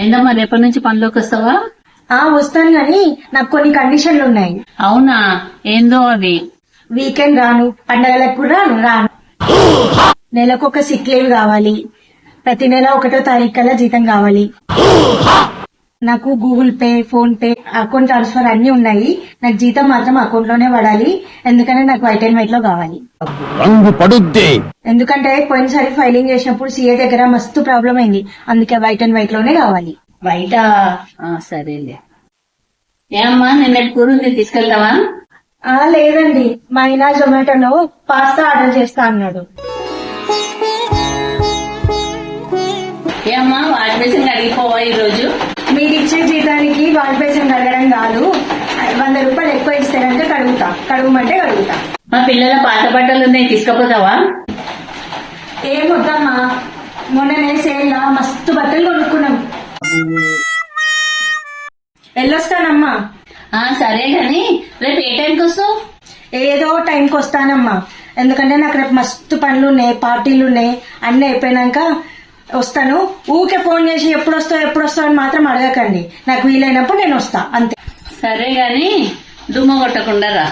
ఏంటమ్మా రేపటి నుంచి పనిలోకి వస్తావా? వస్తాను గాని నాకు కొన్ని కండిషన్లు ఉన్నాయి. అవునా, ఏందో అవి? వీకెండ్ రాను, పండగలకు కూడా రాను. నెలకు ఒక సిక్ లీవ్ కావాలి. ప్రతి నెల 1వ తారీఖు కల్లా జీతం కావాలి. నాకు Google pay, phone pay, account transfer అన్ని ఉన్నాయి. నాకు జీతం మాత్రం అకౌంట్ లోనే పడాలి. ఎందుకంటే నాకు వైట్ అండ్ వైట్ లో కావాలి. ఎందుకంటే పోయినసారి ఫైలింగ్ చేసినప్పుడు సీఏ దగ్గర మస్తు ప్రాబ్లం అయింది. అందుకే వైట్ అండ్ వైట్ లోనే కావాలి. బయట సరేలే. ఏమ్మా నిన్నటి కూర ఉంది, తీసుకెళ్తావా? లేదండి, మా ఆయన జొమాటోలో పాస్తా ఆర్డర్ చేస్తా అన్నాడు. ఏమ్మా వాష్ బేసిన్ అడిగిపోవా ఈ రోజు? మీరిచ్చే జీతానికి వాష్ బేసిన్ కడగడం కాదు, 100 రూపాయలు ఎక్కువ ఇస్తారంటే కడుగుమంటే కడుగుతా. మా పిల్లల పాత బట్టలు ఉన్నాయి, తీసుకపోతావా? ఏమొద్దమ్మా, మొన్ననే సేల్ లా మస్తు బట్టలు కొనుక్కున్నాం. వెళ్ళొస్తానమ్మా. సరే గాని రేపు ఏ టైంకి వస్తావు? ఏదో టైంకి వస్తానమ్మా. ఎందుకంటే నాకు రేపు మస్తు పనులు ఉన్నాయి, పార్టీలు ఉన్నాయి. అన్ని అయిపోయినాక వస్తాను. ఊకే ఫోన్ చేసి ఎప్పుడు వస్తావు అని మాత్రం అడగకండి. నాకు వీలైనప్పుడు నేను వస్తా, అంతే. సరే గాని దుమ్మ కొట్టకుండా రా.